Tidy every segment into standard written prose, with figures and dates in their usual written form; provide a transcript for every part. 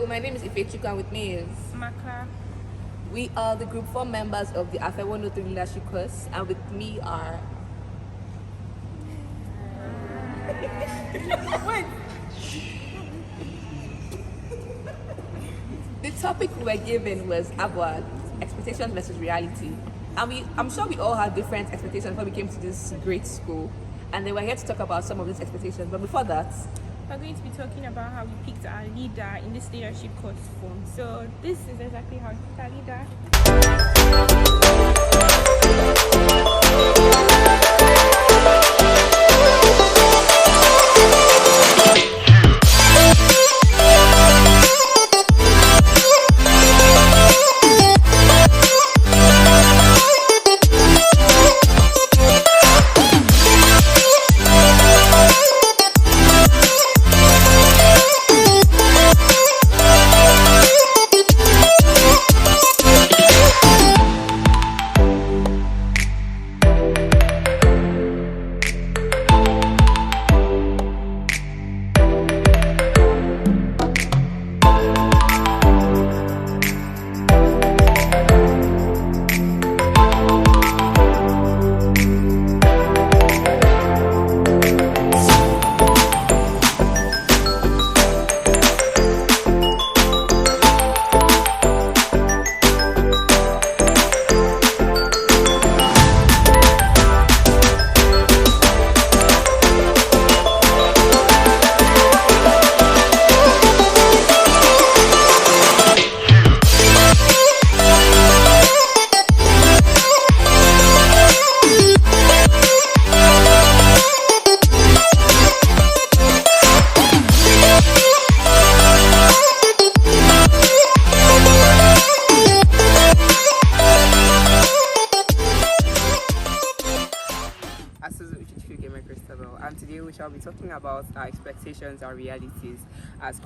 my name is Ifechukwu and with me is Makla. we are the group 4 members of the Afe 103 leadership course, and with me are the topic we were given was Abuad, expectations versus reality. And I'm sure we all had different expectations when we came to this great school, and then we're here to talk about some of these expectations. But before that, We're going to be talking about how we picked our leader in this leadership course form. So this is exactly how we picked our leader. And today we shall be talking about our expectations and realities as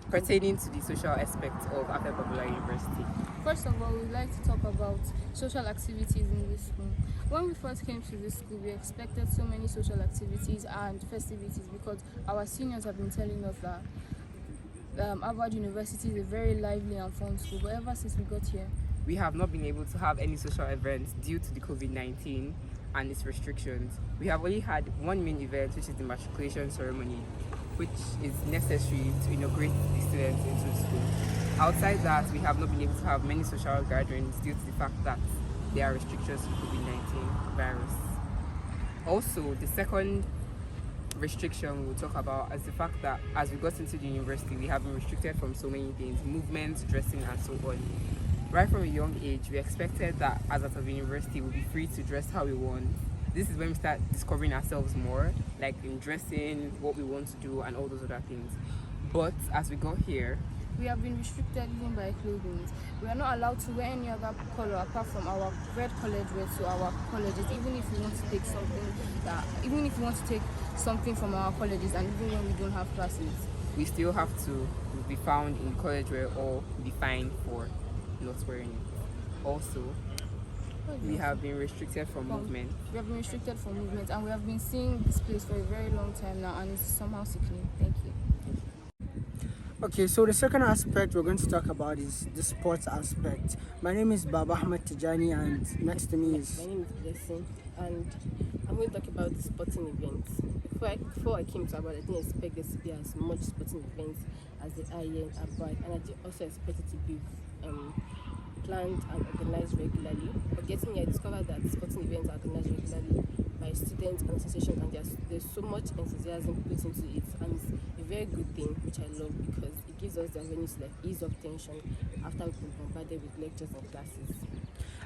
pertaining to the social aspect of Afe Popular University. First of all, we'd like to talk about social activities in this school. When we first came to this school, we expected so many social activities and festivities because our seniors have been telling us that Abuad University is a very lively and fun school. But ever since we got here, we have not been able to have any social events due to the COVID-19 and its restrictions. We have only had one main event, which is the matriculation ceremony, which is necessary to inaugurate the students into the school. Outside that, we have not been able to have many social gatherings due to the fact that there are restrictions to the COVID-19 virus. Also, the second restriction we'll talk about is the fact that as we got into the university, we have been restricted from so many things, movements, dressing, and so on. Right from a young age, we expected that as at of university, we'll be free to dress how we want. This is when we start discovering ourselves more, like in dressing, what we want to do, and all those other things. But as we got here, we have been restricted even by clothing. We are not allowed to wear any other color apart from our red college wear to our colleges, even if we want to take something from our colleges, and even when we don't have classes. We still have to be found in college wear or be fined for not wearing it. Also, we have been restricted from movement. We have been restricted from movement, and we have been seeing this place for a very long time now, and it's somehow sickening. Thank you. Okay, so the second aspect we're going to talk about is the sports aspect. My name is Baba Ahmed Tijani, and next to me is... My name is Blessing, and I'm going to talk about the sporting events. Before I came to Abuad, I didn't expect there to be as much sporting events as there are here in Abuad, and I also expect it to be planned and organized regularly. But getting here, I discovered that sporting events are organized regularly by students and associations, and there's so much enthusiasm put into it, and it's a very good thing, which I love because it gives us the avenue to ease up tension after we've been bombarded with lectures and classes.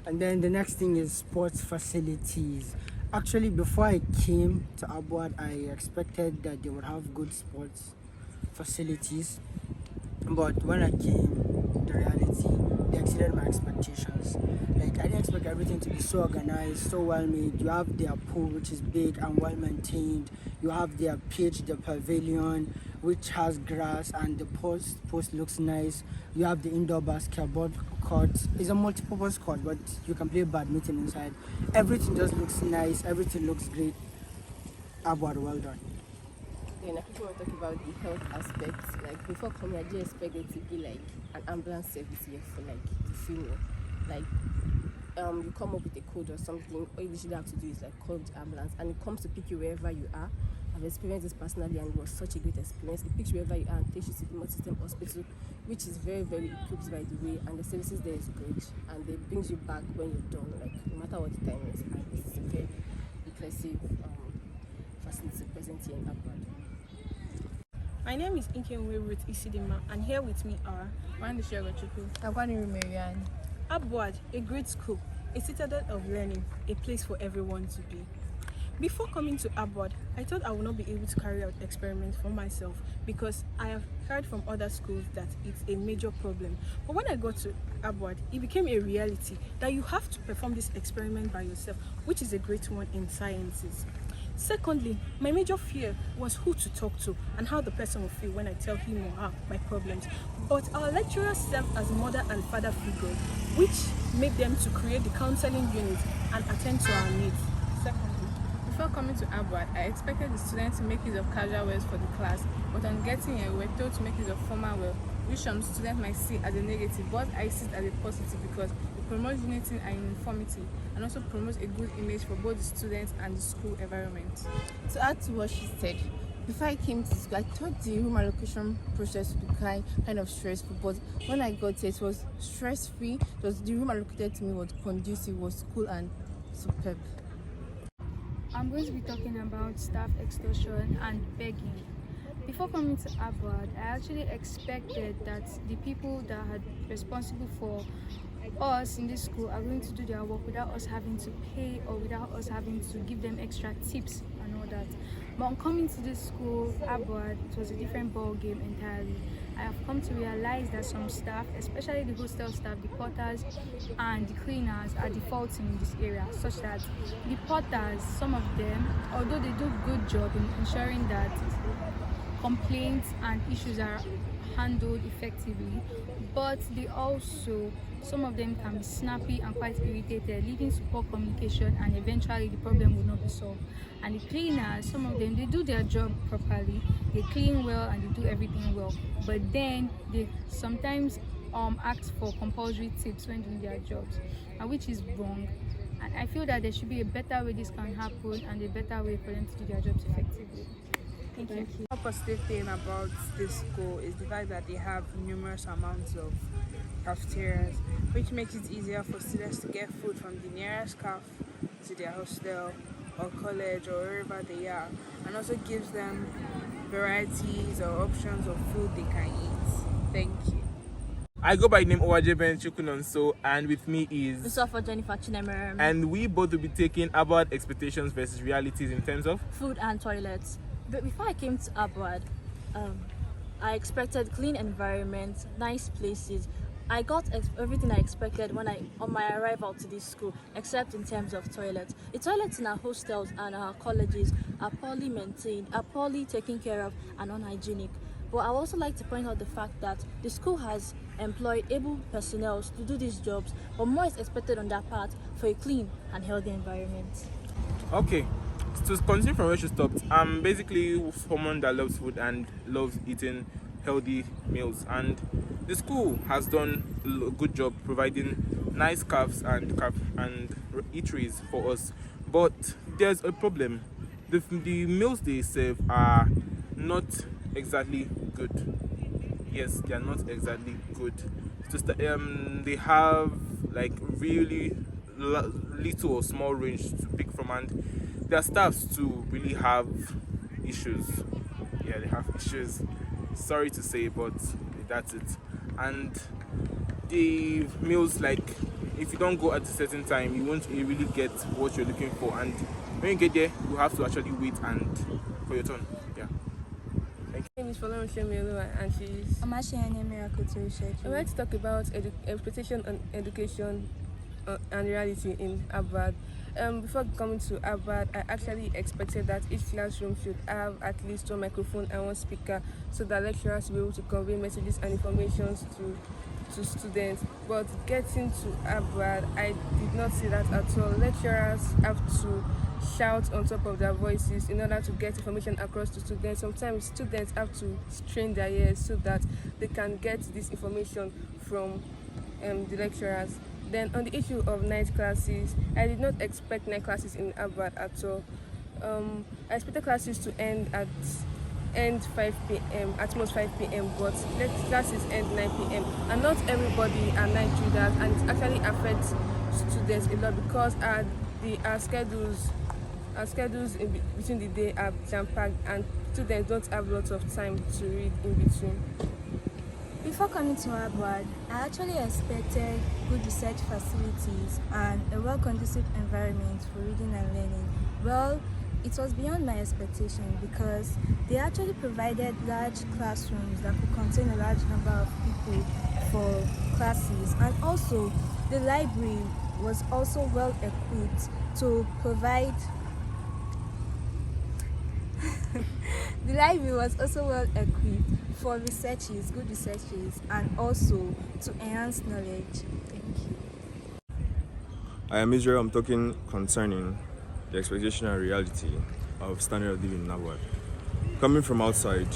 And then the next thing is sports facilities. Actually, before I came to Abuad, I expected that they would have good sports facilities, but when I came, the reality, they exceeded my expectations. Like, I didn't expect everything to be so organized, so well made. You have their pool, which is big and well maintained. You have their pitch, the pavilion, which has grass, and the post looks nice. You have the indoor basketball court. It's a multi-purpose court, but you can play badminton inside. Everything just looks nice. Everything looks great. Abuad, well done. Then I quickly want to talk about the health aspect. Like before coming, I just expected to be like an ambulance service here for like the female. Like you come up with a code or something, all you literally have to do is like call the ambulance and it comes to pick you wherever you are. I've experienced this personally and it was such a great experience. It picks you wherever you are and takes you to the multi-system hospital, which is very, very equipped by the way, and the services there is good and it brings you back when you're done, like no matter what the time is. And this is a very impressive facility present here in Abuad. My name is Inkenwe Ruth Isidima, and here with me are Abuad, a great school, a citadel of learning, a place for everyone to be. Before coming to Abuad, I thought I would not be able to carry out experiments for myself because I have heard from other schools that it's a major problem. But when I got to Abuad, it became a reality that you have to perform this experiment by yourself, which is a great one in sciences. Secondly, my major fear was who to talk to and how the person will feel when I tell him or her my problems. But our lecturers serve as mother and father figures, which made them to create the counseling unit and attend to our needs. Secondly, before coming to Abuad, I expected the students to make use of casual wears for the class, but on getting here, we were told to make use of formal wear, which some students might see as a negative, but I see it as a positive because it promotes unity and uniformity and also promotes a good image for both the students and the school environment. To add to what she said, before I came to school, I thought the room allocation process would be kind of stressful, but when I got here, it was stress-free. The room allocated to me was conducive, was cool and superb. I'm going to be talking about staff extortion and begging. Before coming to Abuad, I actually expected that the people that are responsible for us in this school are going to do their work without us having to pay or without us having to give them extra tips and all that. But on coming to this school, Abuad, it was a different ball game entirely. I have come to realize that some staff, especially the hostel staff, the porters and the cleaners, are defaulting in this area, such that the porters, some of them, although they do a good job in ensuring that complaints and issues are handled effectively, but they also, some of them can be snappy and quite irritated, leading to poor communication, and eventually the problem will not be solved. And the cleaners, some of them, they do their job properly, they clean well and they do everything well, but then they sometimes ask for compulsory tips when doing their jobs, which is wrong. And I feel that there should be a better way this can happen and a better way for them to do their jobs effectively. Thank you. One positive thing about this school is the fact that they have numerous amounts of cafeterias, which makes it easier for students to get food from the nearest caf to their hostel or college or wherever they are, and also gives them varieties or options of food they can eat. Thank you. I go by the name Owajeben Chukunonso, and with me is Mustafa Jennifer Chinemerem. and we both will be taking about expectations versus realities in terms of Food and toilets. But before I came to Abuad, I expected clean environment, nice places. I got everything I expected on my arrival to this school, except in terms of toilets. The toilets in our hostels and our colleges are poorly maintained, are poorly taken care of, and unhygienic. But I would also like to point out the fact that the school has employed able personnel to do these jobs, but more is expected on their part for a clean and healthy environment. okay. To continue from where she stopped, I'm basically someone that loves food and loves eating healthy meals, and the school has done a good job providing nice cafes and eateries for us. But there's a problem. The meals they serve are not exactly good. Yes, they are not exactly good. They have like really little or small range to pick from, and their staffs too really have issues. Yeah, they have issues. Sorry to say, but that's it. And the meals, like if you don't go at a certain time, you won't really get what you're looking for, and when you get there, you have to actually wait and for your turn. Yeah. My name is Follow and she's I'm actually a miracle to research. I want to talk about expectation on education and reality in Abuad. Before coming to Abuad, I actually expected that each classroom should have at least one microphone and one speaker so that lecturers will be able to convey messages and information to students. But getting to Abuad, I did not see that at all. Lecturers have to shout on top of their voices in order to get information across to students. Sometimes students have to strain their ears so that they can get this information from the lecturers. Then on the issue of night classes, I did not expect night classes in Abuad at all. I expected classes to end 5 p.m. at most 5 p.m. but let classes end 9 p.m. and not everybody are night readers, and it actually affects students a lot because our schedules between the day are jam-packed and students don't have lots of time to read in between. Before coming to Abuad, I actually expected good research facilities and a well-conducive environment for reading and learning. Well, it was beyond my expectation because they actually provided large classrooms that could contain a large number of people for classes, and also the library was also well equipped to provide the library was also well equipped for researches, good researches, and also to enhance knowledge. Thank you. I am Israel. I'm talking concerning the expectation and reality of standard of living in Abuad. Coming from outside,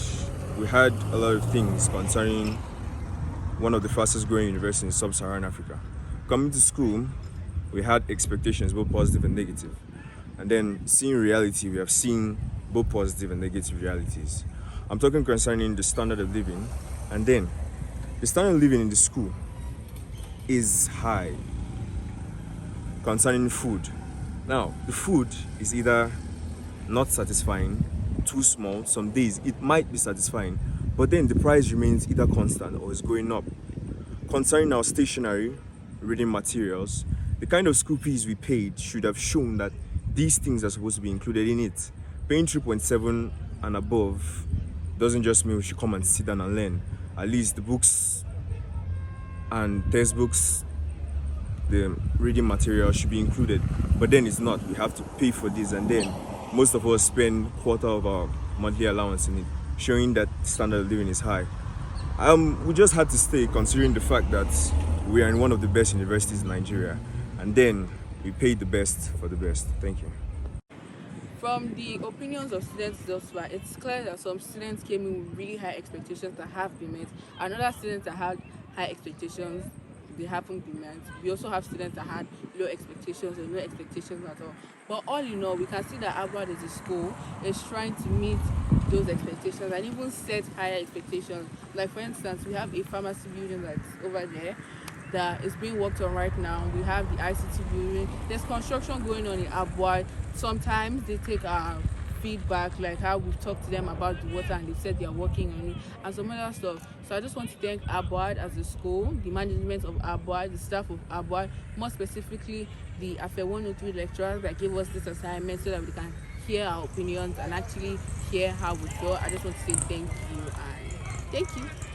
we had a lot of things concerning one of the fastest growing universities in sub-Saharan Africa. Coming to school, we had expectations, both positive and negative. And then seeing reality, we have seen both positive and negative realities. I'm talking concerning the standard of living, and then the standard of living in the school is high concerning food. Now, the food is either not satisfying, too small. Some days it might be satisfying, but then the price remains either constant or is going up. Concerning our stationery, reading materials, the kind of school fees we paid should have shown that these things are supposed to be included in it. Paying 3.7 and above doesn't just mean we should come and sit down and learn. At least the books and textbooks, the reading material should be included, but then it's not. We have to pay for this, and then most of us spend quarter of our monthly allowance in it, showing that standard of living is high. We just had to stay considering the fact that we are in one of the best universities in Nigeria, and then we paid the best for the best. Thank you. From the opinions of students thus far, it's clear that some students came in with really high expectations that have been met, and other students that had high expectations, they haven't been met. We also have students that had low expectations or no expectations at all. But all in all, we can see that Abuad as a school is trying to meet those expectations and even set higher expectations. Like for instance, we have a pharmacy building that's over there that is being worked on right now. We have the ICT building. There's construction going on in Abuad. Sometimes they take our feedback, like how we've talked to them about the water and they said they are working on it and some other stuff. So I just want to thank Abuad as a school, the management of Abuad, the staff of Abuad, more specifically the AFE 103 lecturers that gave us this assignment so that we can hear our opinions and actually hear how we feel. I just want to say thank you and thank you.